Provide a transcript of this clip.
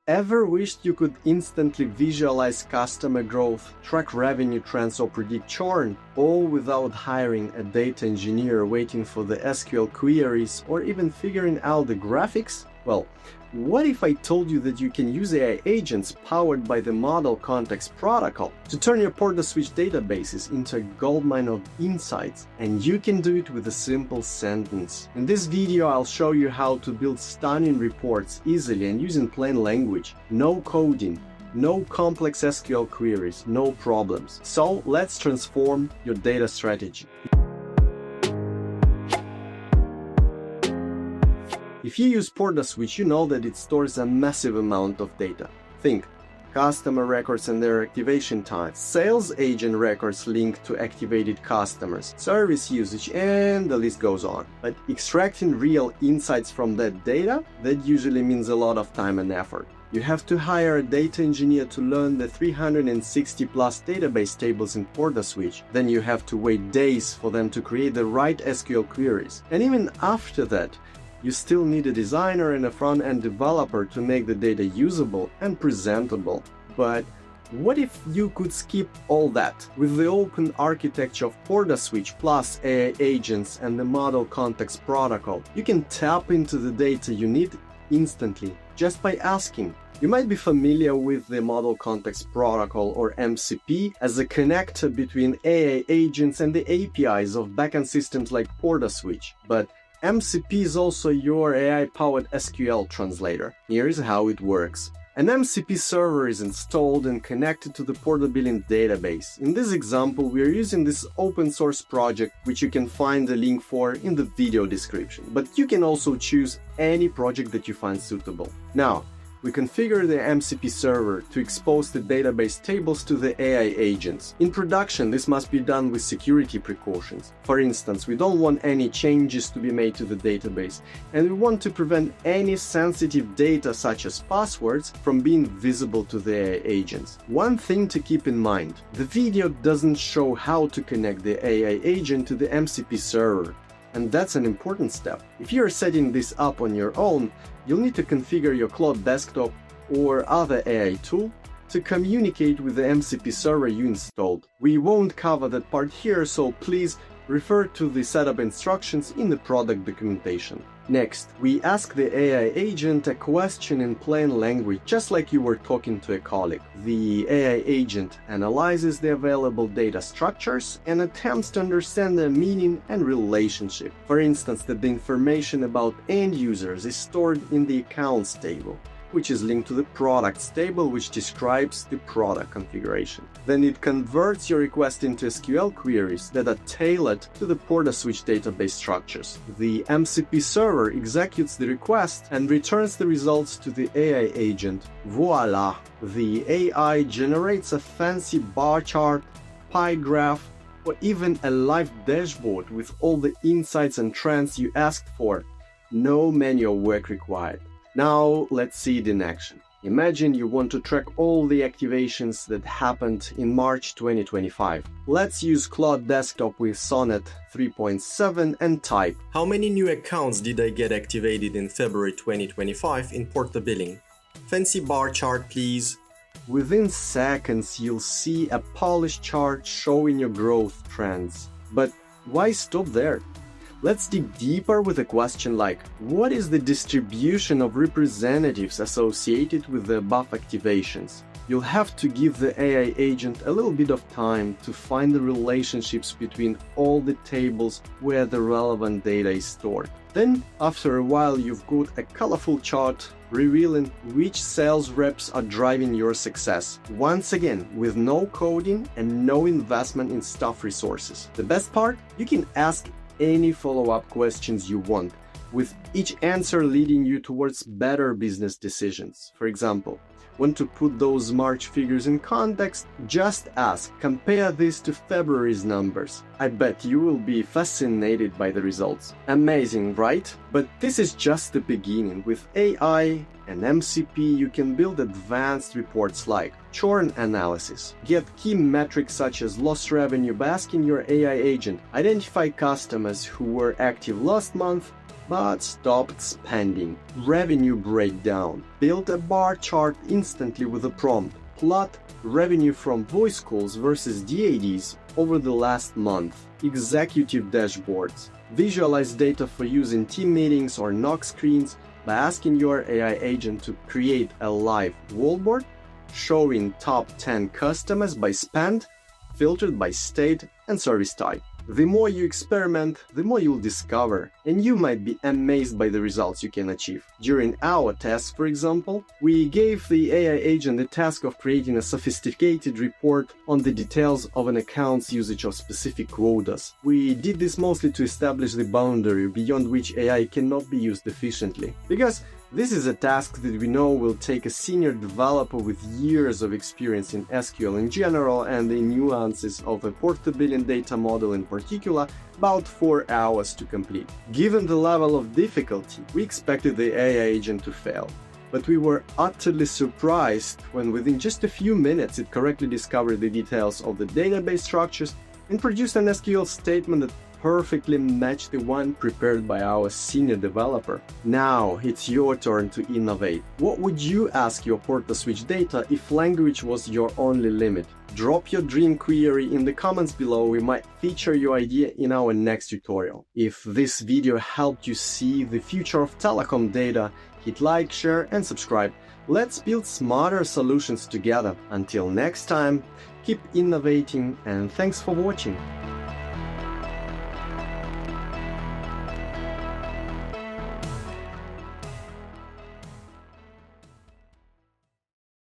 Ever wished you could instantly visualize customer growth, track revenue trends, or predict churn, all without hiring a data engineer waiting for the SQL queries or even figuring out the graphics? Well, what if I told you that you can use AI agents powered by the Model Context Protocol to turn your PortaSwitch databases into a goldmine of insights, and you can do it with a simple sentence? In this video, I'll show you how to build stunning reports easily and using plain language, no coding, no complex SQL queries, no problems. So let's transform your data strategy. If you use PortaSwitch, you know that it stores a massive amount of data. Think customer records and their activation time, sales agent records linked to activated customers, service usage, and the list goes on. But extracting real insights from that data, that usually means a lot of time and effort. You have to hire a data engineer to learn the 360 plus database tables in PortaSwitch. Then you have to wait days for them to create the right SQL queries. And even after that, you still need a designer and a front-end developer to make the data usable and presentable. But what if you could skip all that? With the open architecture of PortaSwitch plus AI agents and the Model Context Protocol, you can tap into the data you need instantly just by asking. You might be familiar with the Model Context Protocol, or MCP, as a connector between AI agents and the APIs of backend systems like PortaSwitch. But MCP is also your AI-powered SQL translator. Here's how it works. An MCP server is installed and connected to the PortaBilling database. In this example, we are using this open-source project, which you can find the link for in the video description. But you can also choose any project that you find suitable. Now, we configure the MCP server to expose the database tables to the AI agents. In production, this must be done with security precautions. For instance, we don't want any changes to be made to the database, and we want to prevent any sensitive data such as passwords from being visible to the AI agents. One thing to keep in mind, the video doesn't show how to connect the AI agent to the MCP server. And that's an important step. If you're setting this up on your own, you'll need to configure your Claude Desktop or other AI tool to communicate with the MCP server you installed. We won't cover that part here, so please refer to the setup instructions in the product documentation. Next, we ask the AI agent a question in plain language, just like you were talking to a colleague. The AI agent analyzes the available data structures and attempts to understand their meaning and relationship. For instance, that the information about end users is stored in the accounts table, which is linked to the products table, which describes the product configuration. Then it converts your request into SQL queries that are tailored to the PortaSwitch database structures. The MCP server executes the request and returns the results to the AI agent. Voila! The AI generates a fancy bar chart, pie graph, or even a live dashboard with all the insights and trends you asked for. No manual work required. Now let's see it in action. Imagine you want to track all the activations that happened in March 2025. Let's use Claude Desktop with Sonnet 3.7 and type: how many new accounts did I get activated in February 2025 in PortaBilling? Fancy bar chart, please. Within seconds, you'll see a polished chart showing your growth trends. But why stop there? Let's dig deeper with a question like, what is the distribution of representatives associated with the above activations? You'll have to give the AI agent a little bit of time to find the relationships between all the tables where the relevant data is stored. Then, after a while, you've got a colorful chart revealing which sales reps are driving your success. Once again, with no coding and no investment in staff resources. The best part? You can ask any follow-up questions you want, with each answer leading you towards better business decisions. For example, want to put those March figures in context? Just ask, compare this to February's numbers. I bet you will be fascinated by the results. Amazing, right? But this is just the beginning. With AI and MCP, you can build advanced reports like churn analysis. Get key metrics such as lost revenue by asking your AI agent, identify customers who were active last month but stopped spending. Revenue breakdown. Build a bar chart instantly with a prompt. Plot revenue from voice calls versus DADs over the last month. Executive dashboards. Visualize data for use in team meetings or knock screens by asking your AI agent to create a live wallboard showing top 10 customers by spend, filtered by state and service type. The more you experiment, the more you'll discover, and you might be amazed by the results you can achieve. During our tests, for example, we gave the AI agent the task of creating a sophisticated report on the details of an account's usage of specific quotas. We did this mostly to establish the boundary beyond which AI cannot be used efficiently, because this is a task that we know will take a senior developer with years of experience in SQL in general and the nuances of a PortaBilling data model in particular about 4 hours to complete. Given the level of difficulty, we expected the AI agent to fail. But we were utterly surprised when within just a few minutes it correctly discovered the details of the database structures and produced an SQL statement that perfectly matched the one prepared by our senior developer. Now it's your turn to innovate. What would you ask your PortaSwitch data if language was your only limit? Drop your dream query in the comments below. We might feature your idea in our next tutorial. If this video helped you see the future of telecom data, hit like, share and subscribe. Let's build smarter solutions together. Until next time, keep innovating and thanks for watching.